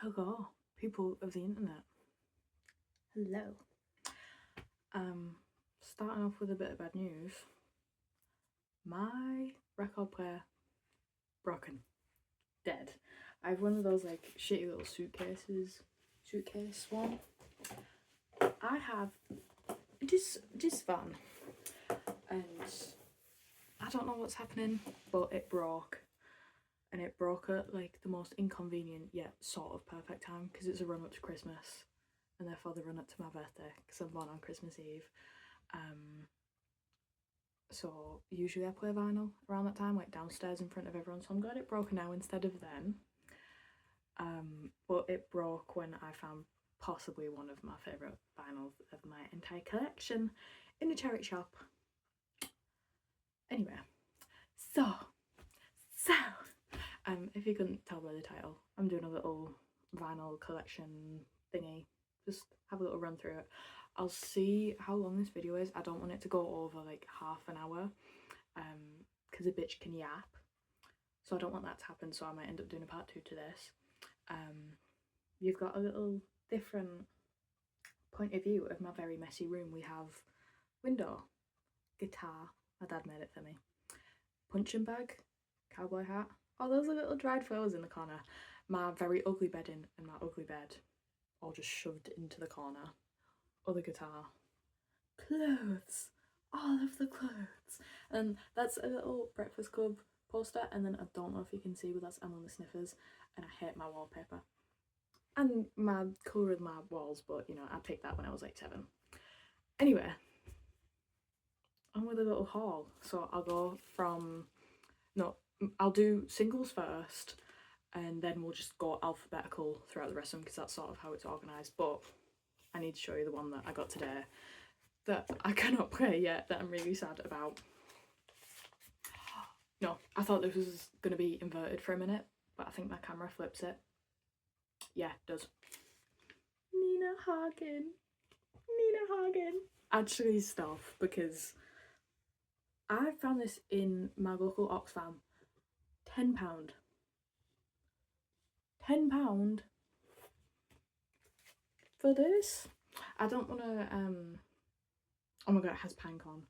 Hello, people of the internet. Hello. Starting off with a bit of bad news. My record player broken. Dead. I have one of those like shitty little suitcase one. I have this van and I don't know what's happening, but it broke. And it broke at like the most inconvenient yet sort of perfect time because it's a run up to Christmas and therefore the run up to my birthday because I'm born on Christmas Eve. So usually I play vinyl around that time, like downstairs in front of everyone. So I'm glad it broke now instead of then. But it broke when I found possibly one of my favourite vinyls of my entire collection in a charity shop. Anyway, so if you couldn't tell by the title, I'm doing a little vinyl collection thingy. Just have a little run through it. I'll see how long this video is. I don't want it to go over like half an hour because a bitch can yap. So I don't want that to happen, so I might end up doing a part 2 to this. You've got a little different point of view of my very messy room. We have window, guitar, my dad made it for me, punching bag, cowboy hat. Oh, those are little dried flowers in the corner. My very ugly bedding and my ugly bed all just shoved into the corner. Other guitar, clothes, all of the clothes. And that's a little Breakfast Club poster, and then I don't know if you can see, but that's Emma and the Sniffers, and I hate my wallpaper. And my colour of my walls, but you know, I picked that when I was like 7. Anyway, on with a little haul. So I'll go from, no, I'll do singles first, and then we'll just go alphabetical throughout the rest of them because that's sort of how it's organised. But I need to show you the one that I got today that I cannot play yet, that I'm really sad about. No, I thought this was going to be inverted for a minute, but I think my camera flips it. Yeah, it does. Nina Hagen. Actually stop, because I found this in my local Oxfam. £10. £10 for this? I don't want to, oh my god, it has pank on.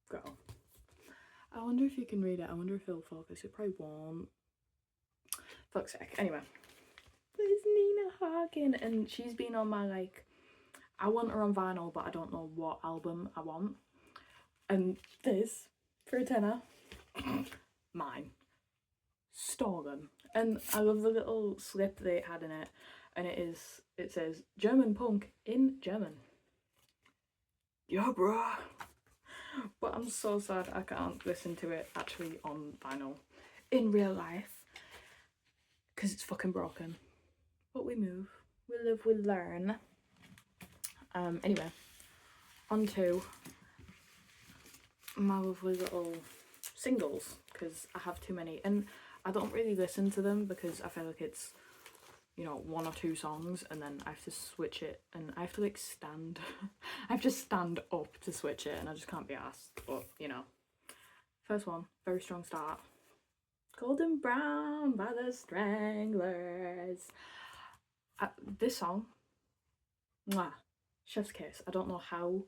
Girl. I wonder if you can read it. I wonder if it'll focus. It probably won't. Fuck's sake. Anyway. There's Nina Hagen, and she's been on my, like, I want her on vinyl, but I don't know what album I want. And this, for a tenner, mine. Stolen. And I love the little slip that it had in it, and it says German punk in German. Yeah, bruh. But I'm so sad I can't listen to it actually on vinyl in real life because it's fucking broken. But we move, we live, we learn. Anyway, on to my lovely little singles, because I have too many and I don't really listen to them because I feel like it's, you know, 1 or 2 songs and then I have to switch it and I have to like stand I have to stand up to switch it and I just can't be asked. But you know, first one, very strong start. Golden Brown by the Stranglers. This song, mwah, chef's kiss. I don't know how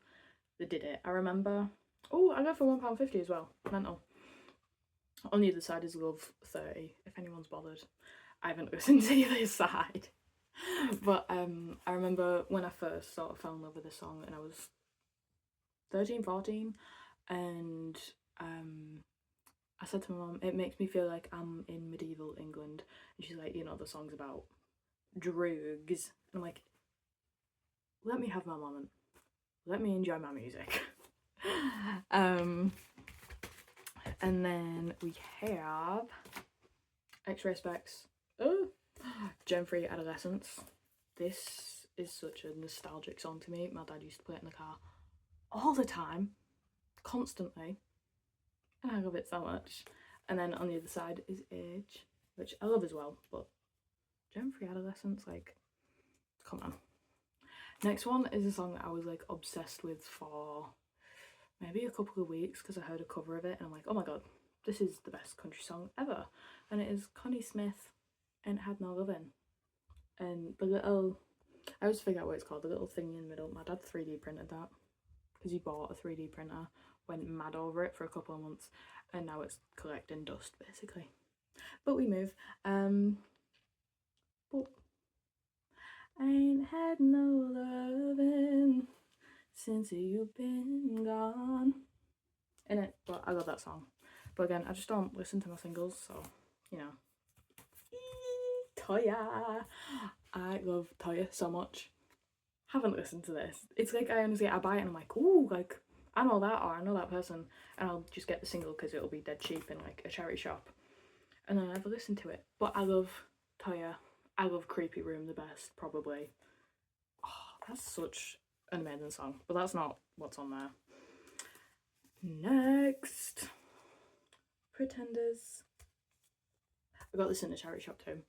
they did it. I remember, oh, I got for £1.50 as well. Mental. On the other side is Love 30, if anyone's bothered. I haven't listened to either side. But I remember when I first sort of fell in love with this song and I was 13, 14, and I said to my mum, it makes me feel like I'm in medieval England. And she's like, you know, the song's about drugs. And I'm like, let me have my moment. Let me enjoy my music. And then we have X-Ray Specs. Oh, Gen 3 Adolescence. This is such a nostalgic song to me. My dad used to play it in the car all the time, constantly, and I love it so much. And then on the other side is Age, which I love as well, but Gen 3 Adolescence, like, come on. Next one is a song that I was like obsessed with for maybe a couple of weeks because I heard a cover of it and I'm like, oh my god, this is the best country song ever. And it is Connie Smith, and it had no loving. And the little, I always figure out what it's called, the little thingy in the middle. My dad 3D printed that because he bought a 3D printer, went mad over it for a couple of months, and now it's collecting dust basically. But we move. But I ain't had no loving since you've been gone. In it, but I love that song. But again, I just don't listen to my singles, so you know. Toya, I love Toya so much. Haven't listened to this. It's like I honestly, I buy it and I'm like, ooh, like I know that, or I know that person, and I'll just get the single because it'll be dead cheap in like a charity shop, and then I never listen to it. But I love Toya. I love Creepy Room the best, probably. Oh, that's such an amazing song, but that's not what's on there. Next, Pretenders. I got this in the charity shop too,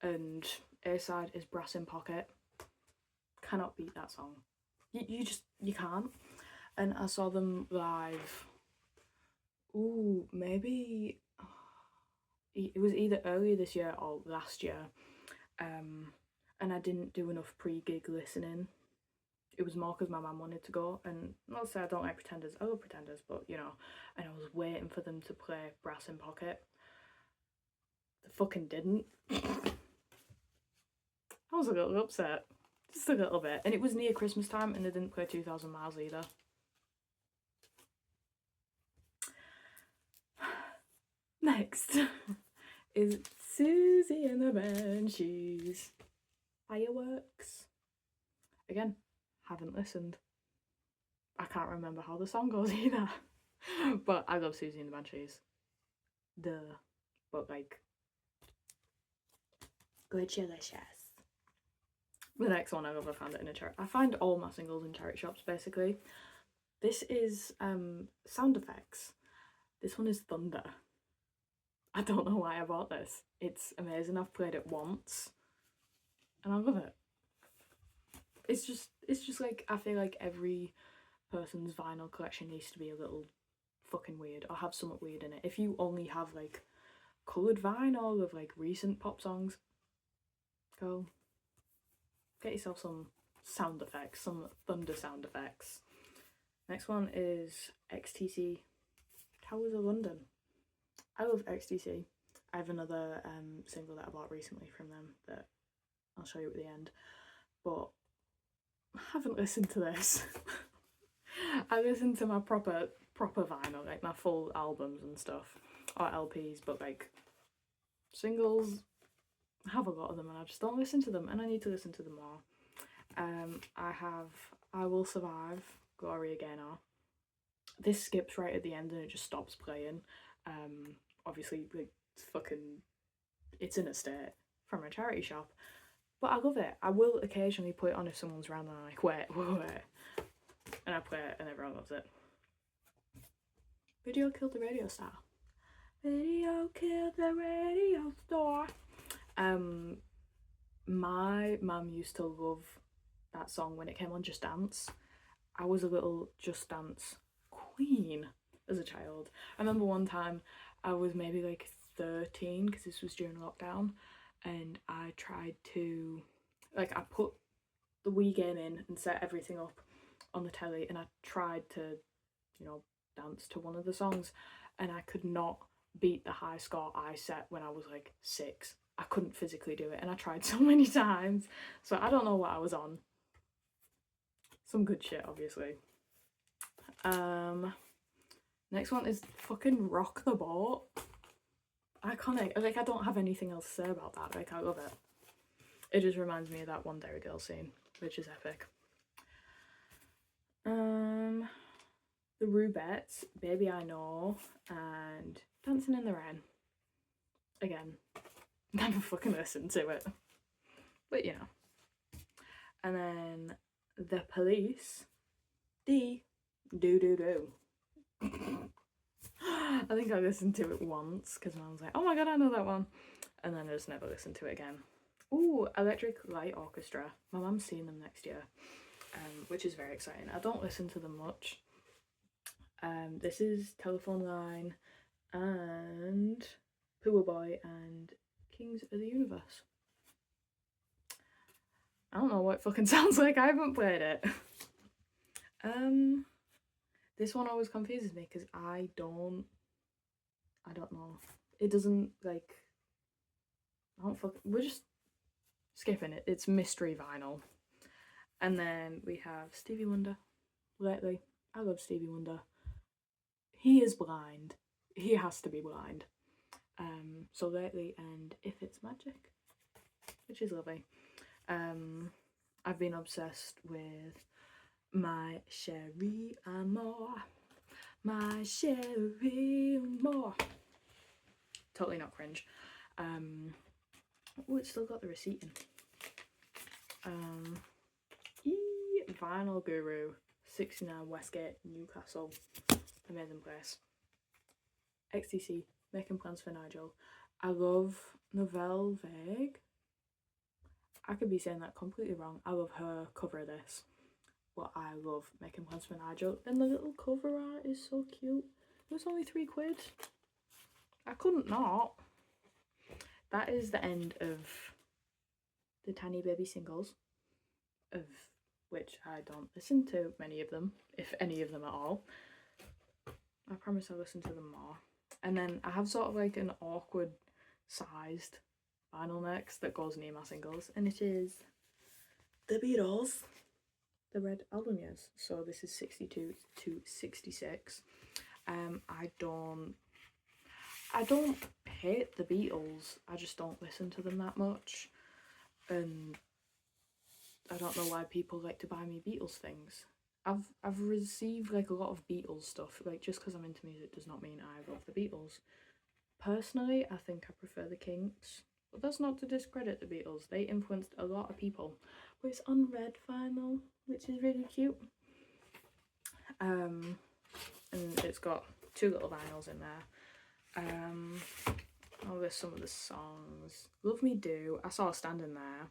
and A side is Brass in Pocket. Cannot beat that song. You can't. And I saw them live. Ooh, maybe it was either earlier this year or last year. And I didn't do enough pre-gig listening. It was more because my mum wanted to go, and not to say I don't like Pretenders, I love Pretenders, but you know, and I was waiting for them to play Brass in Pocket. They fucking didn't. I was a little upset, just a little bit, and it was near Christmas time, and they didn't play 2,000 Miles either. Next is Susie and the Banshees. Fireworks. Again, haven't listened. I can't remember how the song goes either. But I love Susie and the Banshees. Duh. But like, glitchlicious. The next one I love, I found it in a charity. I find all my singles in charity shops basically. This is sound effects. This one is Thunder. I don't know why I bought this. It's amazing. I've played it once and I love it. It's just like, I feel like every person's vinyl collection needs to be a little fucking weird or have something weird in it. If you only have like coloured vinyl of like recent pop songs, go get yourself some sound effects, some Thunder sound effects. Next one is XTC Towers of London. I love XTC. I have another single that I bought recently from them that I'll show you at the end, but I haven't listened to this. I listen to my proper vinyl, like my full albums and stuff, or LPs, but like singles, I have a lot of them and I just don't listen to them, and I need to listen to them more. I have I Will Survive, Gloria Gaynor. This skips right at the end and it just stops playing. Obviously, like, it's in a state from a charity shop, but I love it. I will occasionally put it on if someone's around and I'm like, wait, and I play it and everyone loves it. Video Killed the Radio Star. Video killed the radio star. My mum used to love that song when it came on Just Dance. I was a little Just Dance queen as a child. I remember one time I was maybe like 13 because this was during lockdown, and I tried to, like, I put the Wii game in and set everything up on the telly, and I tried to, you know, dance to one of the songs, and I could not beat the high score I set when I was like 6. I couldn't physically do it, and I tried so many times, so I don't know what I was on. Some good shit, obviously. Next one is fucking Rock the Boat. Iconic. Like, I don't have anything else to say about that. Like, I love it. It just reminds me of that One Dairy Girl scene, which is epic. The Rubettes, Baby I Know, and Dancing in the Rain. Again, never fucking listened to it, but you know. And then The Police, Do Do Do. I think I listened to it once because I was like, oh my god, I know that one, and then I just never listened to it again. Ooh, Electric Light Orchestra. My mum's seeing them next year, which is very exciting. I don't listen to them much. This is Telephone Line and Poor Boy and Kings of the Universe. I don't know what it fucking sounds like. I haven't played it. This one always confuses me because I don't know. It doesn't, like, we're just skipping it. It's mystery vinyl. And then we have Stevie Wonder. Lately, I love Stevie Wonder. He is blind. He has to be blind. So lately, and If It's Magic, which is lovely. I've been obsessed with My Chérie Amour. My Chérie Amour. Totally not cringe. Oh, it's still got the receipt in. Vinyl Guru, 69 Westgate, Newcastle. Amazing place. XTC, Making Plans for Nigel. I love Nouvelle Vague. I could be saying that completely wrong. I love her cover of this. But I love Making Plans for Nigel. And the little cover art is so cute. It was only £3. I couldn't not. That is the end of the Tiny Baby singles, of which I don't listen to many of them, if any of them at all. I promise I'll listen to them more. And then I have sort of like an awkward sized vinyl next that goes near my singles, and it is The Beatles, the red album years. So this is 62 to 66. I don't hate the Beatles, I just don't listen to them that much, and I don't know why people like to buy me Beatles things. I've received like a lot of Beatles stuff. Like, just because I'm into music does not mean I love the Beatles. Personally, I think I prefer the Kinks, but that's not to discredit the Beatles. They influenced a lot of people. But it's on red vinyl, which is really cute. And it's got 2 little vinyls in there. Oh, there's some of the songs. Love Me Do, I Saw Her Standing There.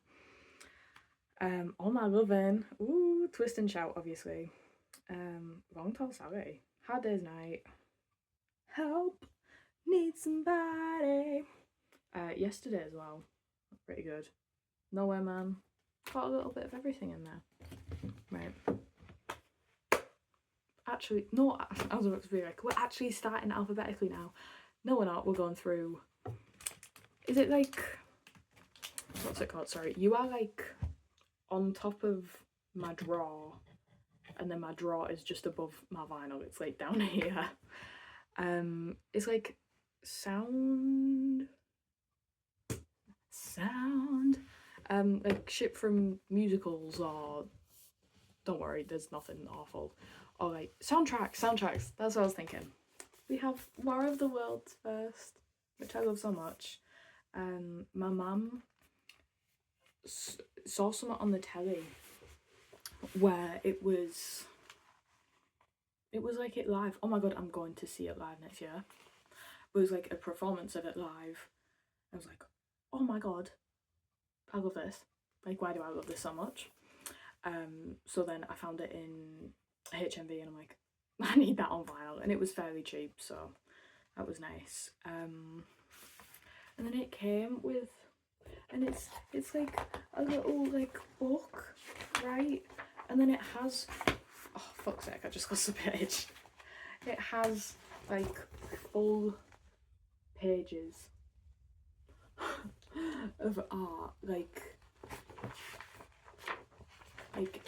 All My Lovin', ooh, Twist and Shout, obviously. Wrong Tall Sally, Hard Day's Night, Help, Need Somebody. Yesterday as well, pretty good. Nowhere Man, got a little bit of everything in there. Right. Actually, no, I was about to be like, we're actually starting alphabetically now. No, we're not. We're going through. Is it like, what's it called? Sorry, you are like on top of my drawer, and then my drawer is just above my vinyl. It's like down here. It's like sound, like shit from musicals, or don't worry, there's nothing awful, or like soundtracks. That's what I was thinking. We have War of the Worlds first, which I love so much. My mum saw something on the telly where it was like it live. Oh my god, I'm going to see it live next year. It was like a performance of it live. I was like, oh my god, I love this. Like, why do I love this so much? So then I found it in HMV and I'm like, I need that on vinyl, and it was fairly cheap, so that was nice. And then it came with, and it's like a little like book, right? And then it has, oh fuck's sake, I just lost the page. It has like full pages of art. Like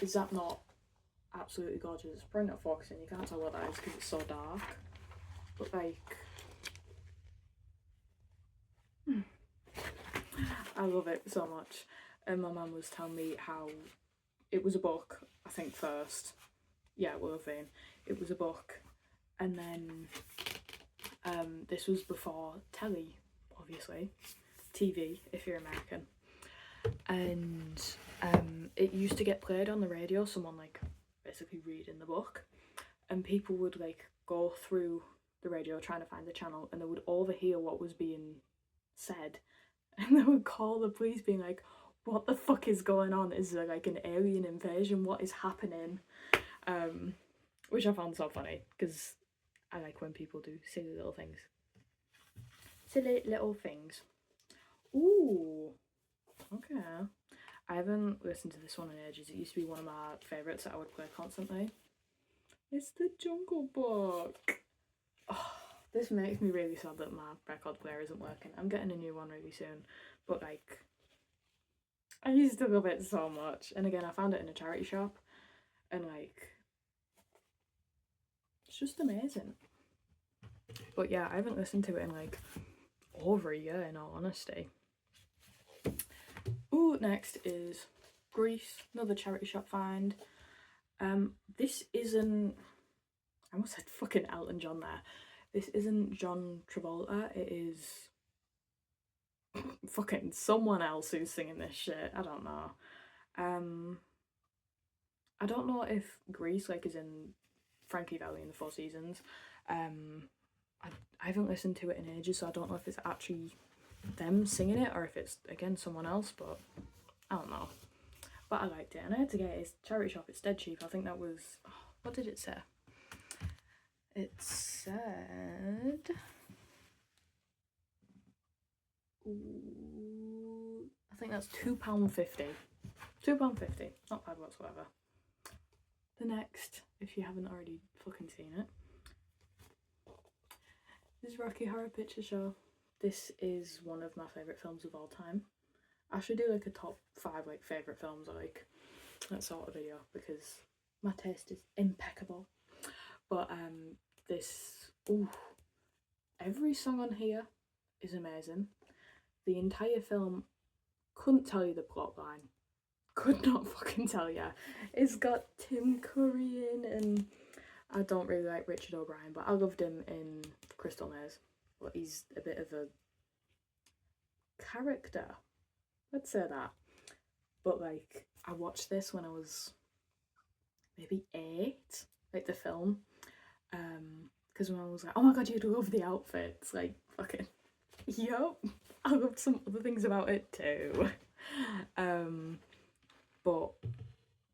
is that not absolutely gorgeous? It's probably not focusing, you can't tell what that is because it's so dark, but like I love it so much. And my mum was telling me how it was a book, I think first. Yeah, Will of Fame. It was a book, and then this was before telly, obviously, TV if you're American, and it used to get played on the radio, someone like basically reading the book, and people would like go through the radio trying to find the channel, and they would overhear what was being said, and they would call the police being like, what the fuck is going on? Is there like an alien invasion? What is happening? Which I found so funny because I like when people do silly little things. Silly little things. Ooh, okay. I haven't listened to this one in ages. It used to be one of my favourites that I would play constantly. It's the Jungle Book. Oh, this makes me really sad that my record player isn't working. I'm getting a new one really soon, but like, I used to love it so much. And again, I found it in a charity shop, and like, it's just amazing. But yeah, I haven't listened to it in like over a year, in all honesty. Ooh, next is Grease, another charity shop find. This isn't, I almost said fucking Elton John there. This isn't John Travolta, it is fucking someone else who's singing this shit. I don't know. I don't know if Grease like is in Frankie Valli in the Four Seasons. I haven't listened to it in ages, so I don't know if it's actually them singing it or if it's again someone else, but I don't know. But I liked it, and I had to get it. It's charity shop, it's dead cheap. I think that was, oh, what did it say? It said, ooh, I think that's £2.50. £2.50, not bad whatsoever. The next, if you haven't already fucking seen it, is Rocky Horror Picture Show. This is one of my favourite films of all time. I should do like a top 5 like favourite films or like that sort of video because my taste is impeccable. But this, ooh, every song on here is amazing. The entire film, couldn't tell you the plot line. Could not fucking tell ya. It's got Tim Curry in, and I don't really like Richard O'Brien, but I loved him in Crystal Maze. But he's a bit of a character. Let's say that. But like, I watched this when I was maybe 8, like the film. Because my mum was like, oh my god, you'd love the outfits. Like, fucking, yup. I loved some other things about it too. But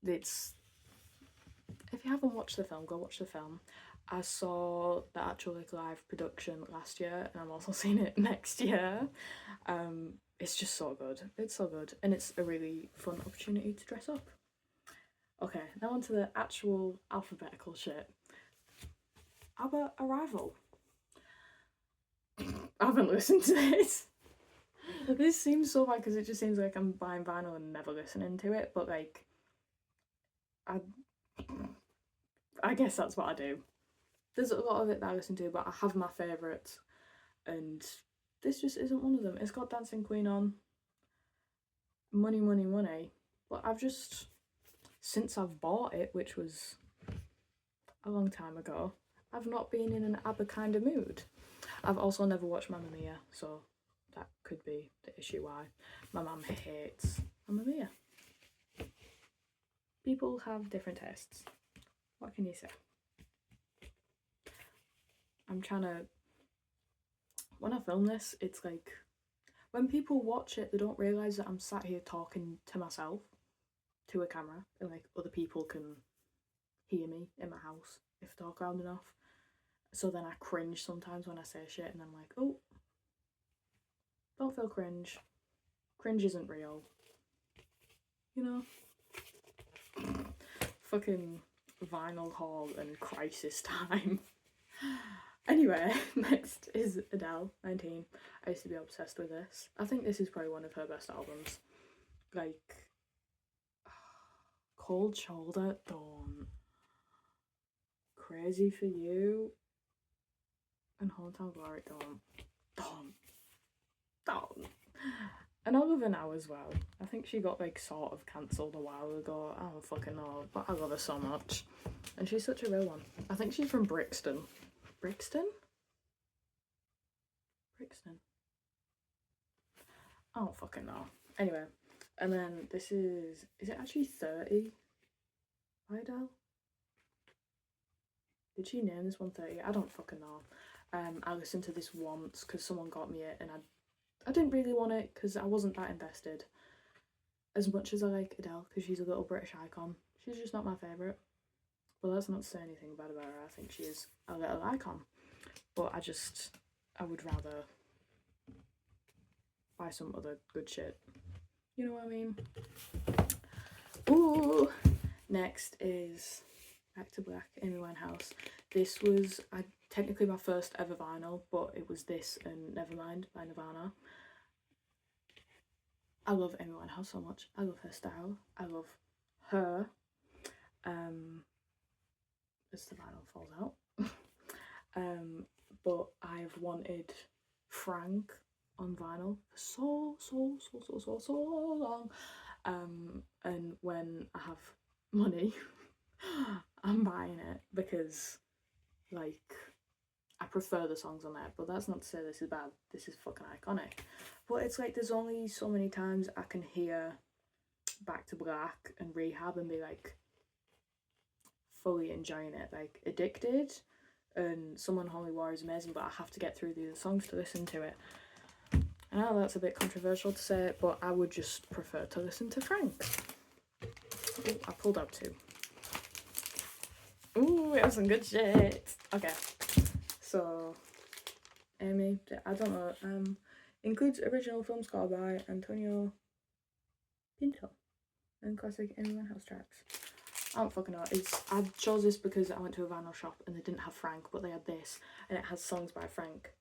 it's, if you haven't watched the film, go watch the film. I saw the actual like live production last year, and I'm also seeing it next year. It's just so good. It's so good, and it's a really fun opportunity to dress up. Okay, now on to the actual alphabetical shit. How about Arrival? I haven't listened to this. This seems so bad because it just seems like I'm buying vinyl and never listening to it, but like, I guess that's what I do. There's a lot of it that I listen to, but I have my favourites, and this just isn't one of them. It's got Dancing Queen on, Money, Money, Money, but I've just, since I've bought it, which was a long time ago, I've not been in an ABBA kind of mood. I've also never watched Mamma Mia, so that could be the issue why my mum hates Mamma Mia. People have different tastes. What can you say? I'm trying to, when I film this, it's like, when people watch it, they don't realise that I'm sat here talking to myself, to a camera, and like other people can hear me in my house if I talk loud enough. So then I cringe sometimes when I say shit, and I'm like, oh, don't feel cringe. Cringe isn't real. You know? Fucking vinyl haul and crisis time. Anyway, next is Adele, 19. I used to be obsessed with this. I think this is probably one of her best albums. Like, Cold Shoulder, Dawn, Crazy for You, and Hometown Glory, Dawn. And I love her now as well. I think she got like sort of cancelled a while ago. I don't fucking know, but I love her so much. And she's such a real one. I think she's from Brixton. Brixton? I don't fucking know. Anyway, and then this is it actually 30 by Adele? Did she name this one 30? I don't fucking know. I listened to this once because someone got me it, and I didn't really want it because I wasn't that invested. As much as I like Adele because she's a little British icon, she's just not my favourite. Well, that's not to say anything bad about her. I think she is a little icon. But I would rather buy some other good shit. You know what I mean? Ooh! Next is Back to Black, Amy Winehouse. This was technically my first ever vinyl, but it was this and Nevermind by Nirvana. I love Amy Winehouse so much. I love her style. I love her. As the vinyl falls out. But I've wanted Frank on vinyl for so long. And when I have money, I'm buying it because, like, I prefer the songs on there. But that's not to say this is bad. This is fucking iconic. But it's like there's only so many times I can hear Back to Black and Rehab and be like fully enjoying it. Like Addicted and Someone Holy War is amazing, but I have to get through the other songs to listen to it. I know that's a bit controversial to say, but I would just prefer to listen to Frank. Ooh, I pulled out 2. Ooh, it was some good shit. Okay, so Amy, I don't know, includes original film score by Antonio Pinto and classic Amy Winehouse tracks. I don't fucking know. I chose this because I went to a vinyl shop and they didn't have Frank, but they had this, and it has songs by Frank.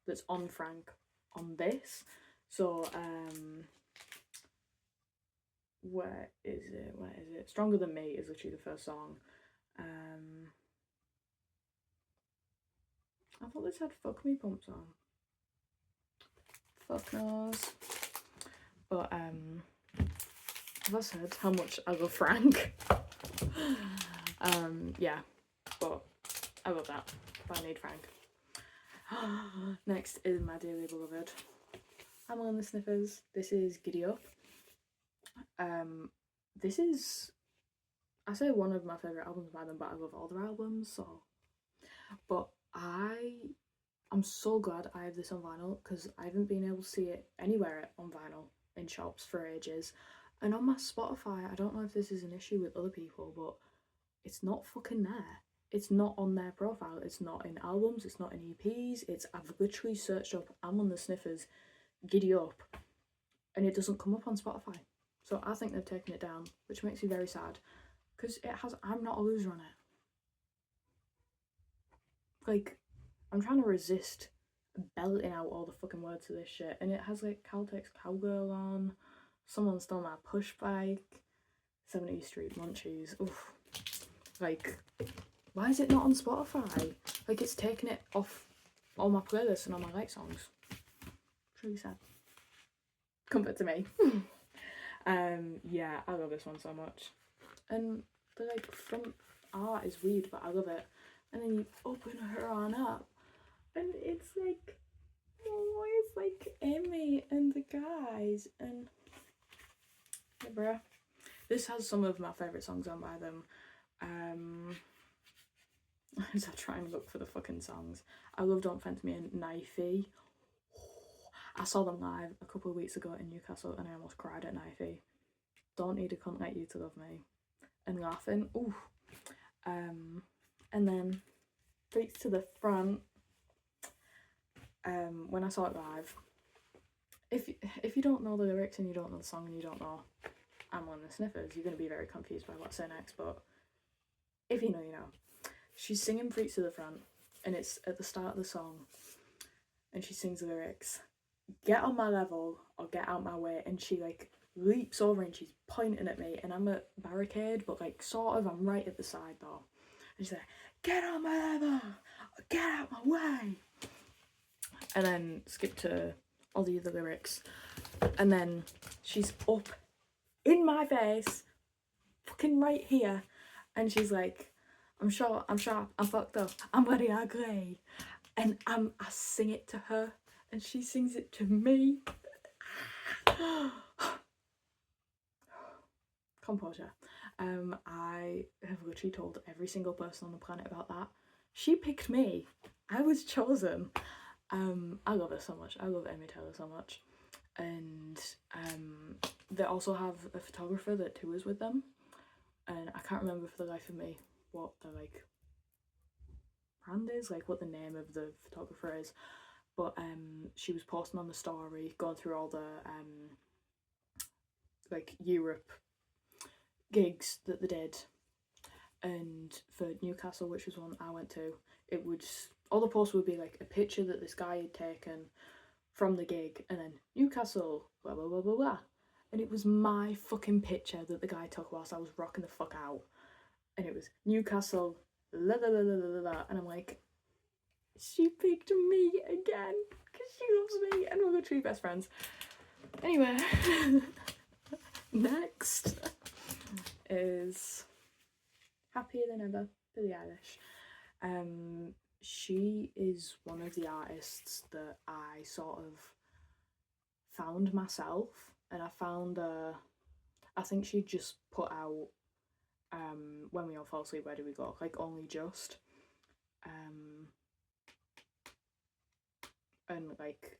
That's on Frank on this. So where is it? Stronger Than Me is literally the first song. I thought this had Fuck Me Pumps on. Fuck knows. But have I said how much I love Frank? Yeah, but I love that. But I need Frank. Next is my dearly beloved Hammer and the Sniffers. This is Giddy Up. This is, I say, one of my favourite albums by them, but I love all their albums, so. But I'm so glad I have this on vinyl because I haven't been able to see it anywhere on vinyl in shops for ages. And on my Spotify, I don't know if this is an issue with other people, but it's not fucking there. It's not on their profile. It's not in albums. It's not in EPs. I've literally searched up I'm on the Sniffers, Giddy Up, and it doesn't come up on Spotify. So I think they've taken it down, which makes me very sad because it has I'm Not a Loser on it. Like, I'm trying to resist belting out all the fucking words to this shit, and it has like Caltex Cowgirl on, Someone Stole My Push Bike, 70th Street Munchies. Oof. Like, why is it not on Spotify? Like, it's taken it off all my playlists and all my like songs. It's really sad. Comfort to me. Yeah, I love this one so much. And the like front art is weird, but I love it. And then you open her on up, and it's like, oh, it's like Amy and the guys, and yeah, bruh. This has some of my favourite songs on by them. As I try and look for the fucking songs. I love Don't Fence Me and Knifey. I saw them live a couple of weeks ago in Newcastle and I almost cried at Knifey. Don't Need a Cunt Like You to Love Me. And Laughing. Ooh. And then Freaks to the Front. When I saw it live, if you don't know the lyrics and you don't know the song and you don't know I'm on the Sniffers, you're going to be very confused by what I say next, but if you know, you know. She's singing Freaks to the Front, and it's at the start of the song, and she sings the lyrics, "Get on my level or get out my way," and she like leaps over and she's pointing at me, and I'm at barricade, but like sort of, I'm right at the side though, and she's like, "Get on my level or get out my way," and then skip to all the other lyrics, and then she's up in my face, fucking right here, and she's like, I'm short, I'm sharp, I'm fucked up, I'm very ugly. And I sing it to her, and she sings it to me. Composure. I have literally told every single person on the planet about that. She picked me. I was chosen. I love her so much. I love Amy Taylor so much. And they also have a photographer that tours with them. And I can't remember for the life of me what the like brand is, like what the name of the photographer is, but she was posting on the story, going through all the like Europe gigs that they did, and for Newcastle, which was one I went to, it would all the posts would be like a picture that this guy had taken from the gig, and then Newcastle, blah blah blah blah blah, and it was my fucking picture that the guy took whilst I was rocking the fuck out, and it was Newcastle, la la la la la la, and I'm like, she picked me again because she loves me, and we're literally best friends. Anyway, next is Happier Than Ever, Billie Eilish. She is one of the artists that I sort of found myself, and I found I think she just put out When We All Fall Asleep, Where Do We Go, like Only Just, and like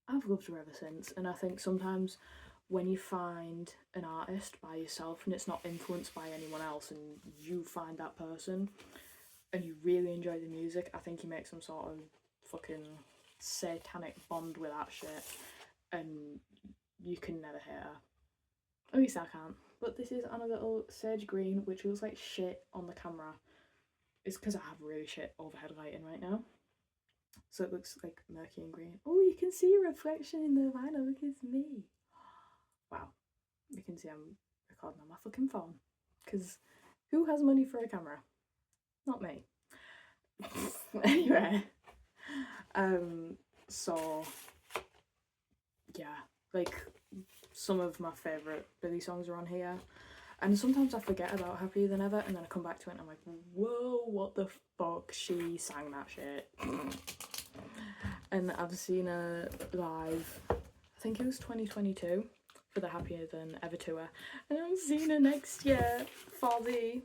I've loved her ever since. And I think sometimes when you find an artist by yourself and it's not influenced by anyone else, and you find that person and you really enjoy the music, I think you make some sort of fucking satanic bond with that shit, and you can never hate her. At least I can't. But this is on a little sage green, which looks like shit on the camera. It's because I have really shit overhead lighting right now, so it looks like murky and green. Oh, you can see a reflection in the vinyl. Look, it's me. Wow, you can see I'm recording on my fucking phone, because who has money for a camera? Not me. Anyway, so yeah, like some of my favourite Billie songs are on here, and sometimes I forget about Happier Than Ever, and then I come back to it and I'm like, whoa, what the fuck, she sang that shit. And I've seen her live, I think it was 2022, for the Happier Than Ever tour, and I'm seeing her next year for the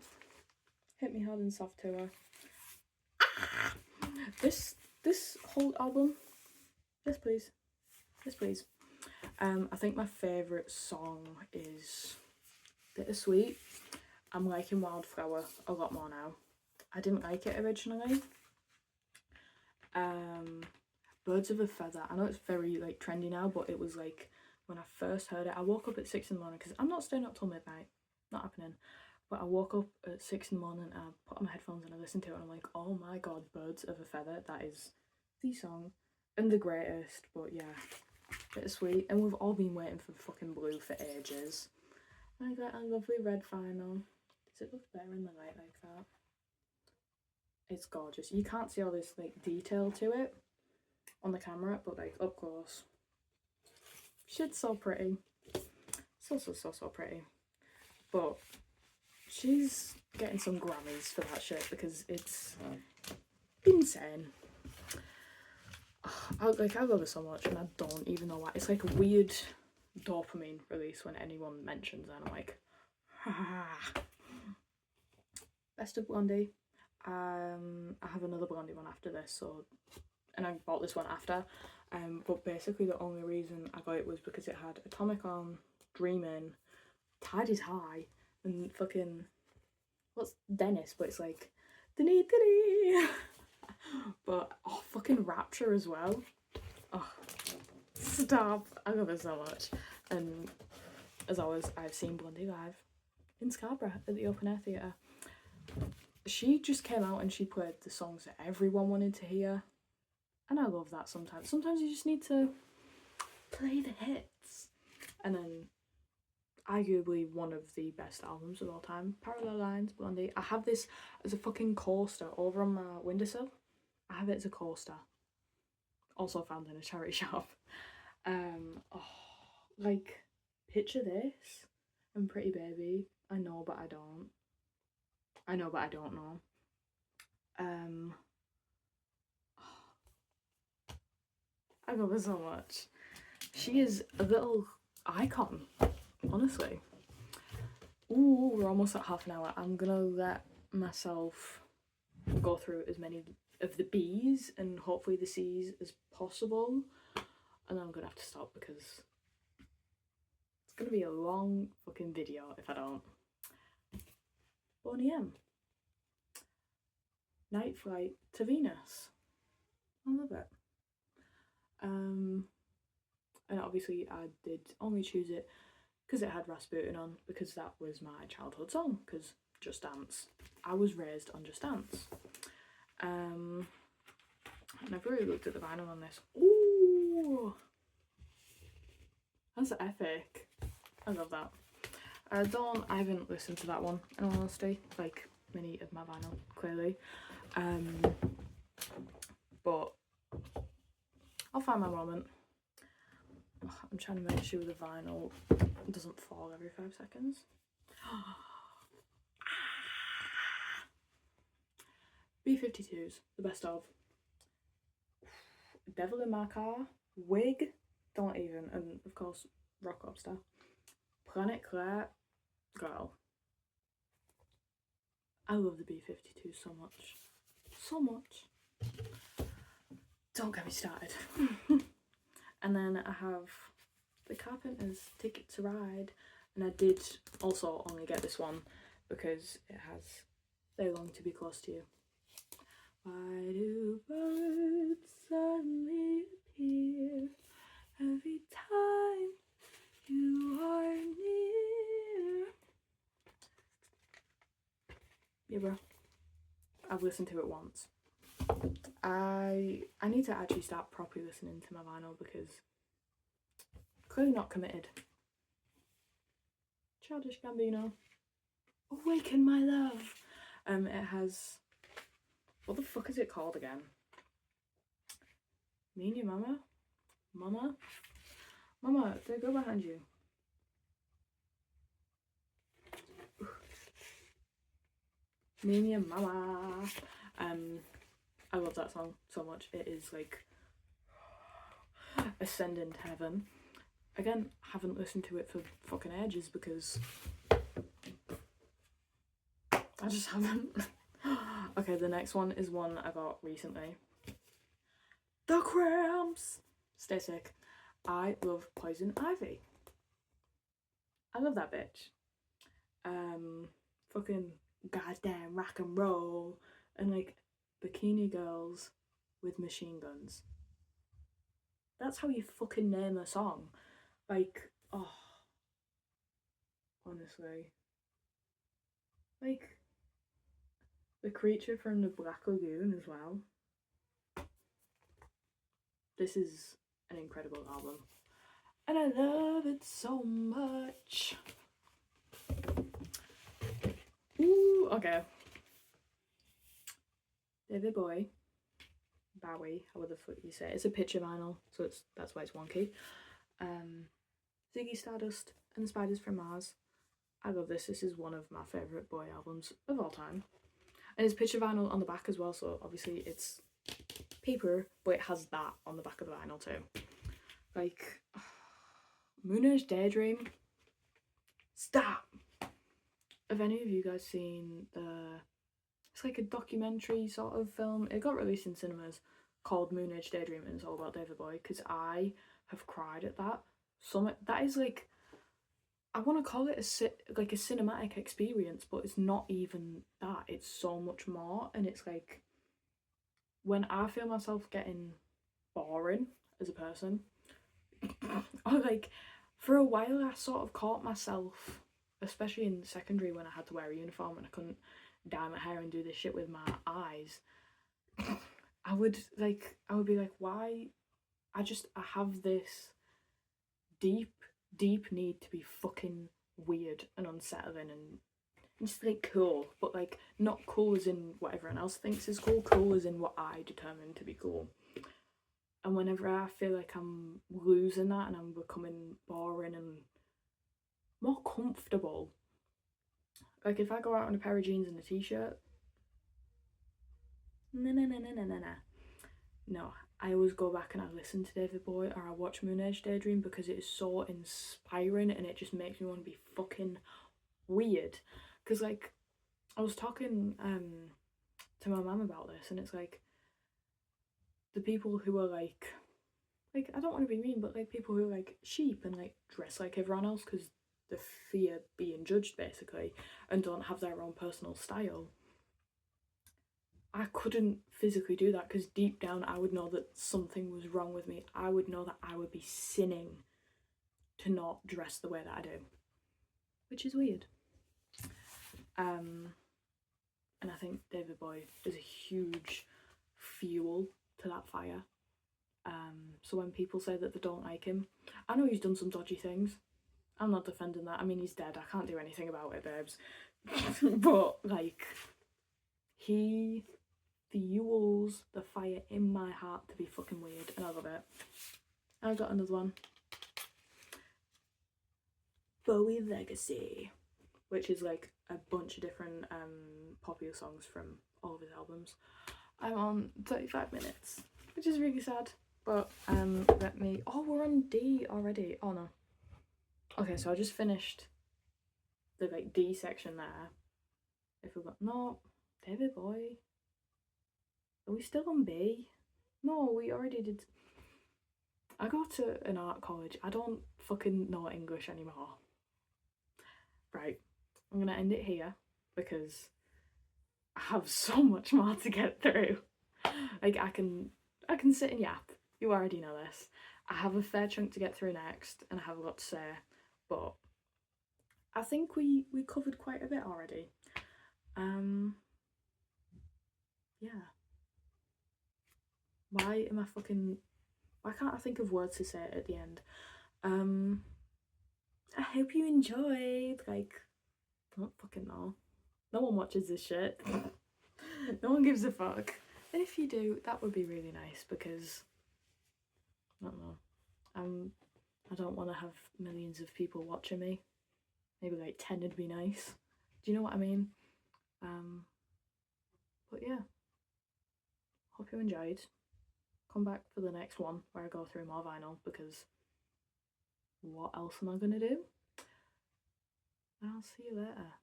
Hit Me Hard and Soft tour. This whole album, yes please, yes please. I think my favourite song is Bittersweet. I'm liking Wildflower a lot more now. I didn't like it originally. Birds of a Feather, I know it's very like trendy now, but it was like, when I first heard it, I woke up at 6 in the morning, because I'm not staying up till midnight, not happening. But I woke up at 6 in the morning and I put on my headphones and I listened to it, and I'm like, oh my god, Birds of a Feather, that is the song and the greatest. But yeah, Bittersweet, and we've all been waiting for fucking Blue for ages. And I got a lovely red vinyl. Does it look better in the light like that? It's gorgeous. You can't see all this like detail to it on the camera, but like up close, shit's so pretty. So pretty. But she's getting some Grammys for that shit, because it's insane. I love her so much, and I don't even know why. It's like a weird dopamine release when anyone mentions her, and I'm like, ha. Best of Blondie. I have another Blondie one after this, so, and I bought this one after. But basically the only reason I got it was because it had Atomic on, Dreamin', Tide is High, and fucking, what's Dennis, but it's like dee. But oh, fucking Rapture as well. Oh, stop. I love it so much. And as always, I've seen Blondie live in Scarborough at the Open Air Theatre. She just came out and she played the songs that everyone wanted to hear, and I love that sometimes. Sometimes you just need to play the hits. And then arguably one of the best albums of all time, Parallel Lines, Blondie. I have this as a fucking coaster over on my windowsill. I have it as a coaster. Also found in a charity shop. Oh, like, picture this and Pretty Baby. I know, but I don't. I know, but I don't know. I love her so much. She is a little icon, honestly. Ooh, we're almost at half an hour. I'm gonna let myself go through as many of the B's and hopefully the C's as possible, and then I'm gonna have to stop because it's gonna be a long fucking video if I don't. Boney M. Night Flight to Venus. I love it. And obviously I did only choose it because it had Rasputin on, because that was my childhood song, because Just Dance. I was raised on Just Dance. I never really looked at the vinyl on this. Ooh! That's epic. I love that. I haven't listened to that one, in all honesty, like many of my vinyl, clearly. But I'll find my moment. I'm trying to make sure the vinyl doesn't fall every 5 seconds. B-52s, the best of. Devil in My Car, Wig, don't even, and of course Rock Lobster. Planet Claire, girl. I love the B-52 so much. So much. Don't get me started. And then I have the Carpenters Ticket to Ride, and I did also only get this one because it has They Long to Be Close to You. Why do birds suddenly appear every time you are near? Yeah, bro. I've listened to it once. I need to actually start properly listening to my vinyl because clearly not committed. Childish Gambino, Awaken My Love. It has, what the fuck is it called again? Me and Your Mama? Mama, they go behind you. Me and Your Mama. I love that song so much. It is like ascending to heaven. Again, haven't listened to it for fucking ages because I just haven't. Okay, the next one is one I got recently. The Cramps. Stay sick. I love Poison Ivy. I love that bitch. Fucking goddamn rock and roll, and like bikini girls with machine guns. That's how you fucking name a song. Like, oh, honestly. Like, the creature from the Black Lagoon as well. This is an incredible album. And I love it so much. Ooh, okay. David Bowie, however the fuck you say it. It's a picture vinyl, so that's why it's wonky. Ziggy Stardust and the Spiders from Mars. I love this. This is one of my favourite Bowie albums of all time. And it's picture vinyl on the back as well, so obviously it's paper, but it has that on the back of the vinyl too. Like, Moon Age Daydream. Stop! Have any of you guys seen it's like a documentary sort of film. It got released in cinemas called Moon Age Daydream, and it's all about David Bowie, because I have cried at that. That is like, I want to call it like a cinematic experience, but it's not even that. It's so much more, and it's like when I feel myself getting boring as a person, or like for a while I sort of caught myself, especially in secondary when I had to wear a uniform and I couldn't dye my hair and do this shit with my eyes. I would be like, why? I have this deep need to be fucking weird and unsettling and just like cool, but like not cool as in what everyone else thinks is cool as in what I determine to be cool. And whenever I feel like I'm losing that and I'm becoming boring and more comfortable, like if I go out in a pair of jeans and a t-shirt, no, I always go back and I listen to David Bowie or I watch Moon Age Daydream because it is so inspiring and it just makes me want to be fucking weird. Because like I was talking to my mum about this, and it's like the people who are like I don't want to be mean, but like people who are like sheep and like dress like everyone else because they fear being judged basically and don't have their own personal style. I couldn't physically do that because deep down I would know that something was wrong with me. I would know that I would be sinning to not dress the way that I do, which is weird. And I think David Bowie is a huge fuel to that fire. So when people say that they don't like him, I know he's done some dodgy things. I'm not defending that. I mean, he's dead. I can't do anything about it, babes. But like, he fuels the fire in my heart to be fucking weird, and I love it. I've got another one. Bowie Legacy, which is like a bunch of different popular songs from all of his albums. I'm on 35 minutes, which is really sad. But let me. Oh, we're on D already. Oh no. Okay, so I just finished the like D section there. If we got no David Bowie. Are we still on B? No, we already did. I go to an art college. I don't fucking know English anymore. Right, I'm gonna end it here because I have so much more to get through. Like I can sit and yap. You already know this. I have a fair chunk to get through next, and I have a lot to say, but I think we covered quite a bit already. Yeah. Why can't I think of words to say at the end? I hope you enjoyed. Like, I don't fucking know. No one watches this shit. No one gives a fuck. And if you do, that would be really nice because I don't know. I don't want to have millions of people watching me. Maybe like 10 would be nice. Do you know what I mean? But yeah. Hope you enjoyed. Come back for the next one where I go through more vinyl because what else am I gonna do? And I'll see you later.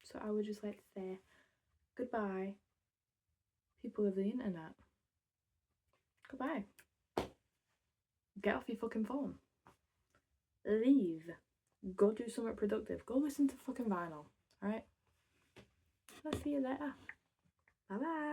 So I would just like to say goodbye, people of the internet. Goodbye. Get off your fucking phone. Leave. Go do something productive. Go listen to fucking vinyl. Alright? I'll see you later. Bye bye.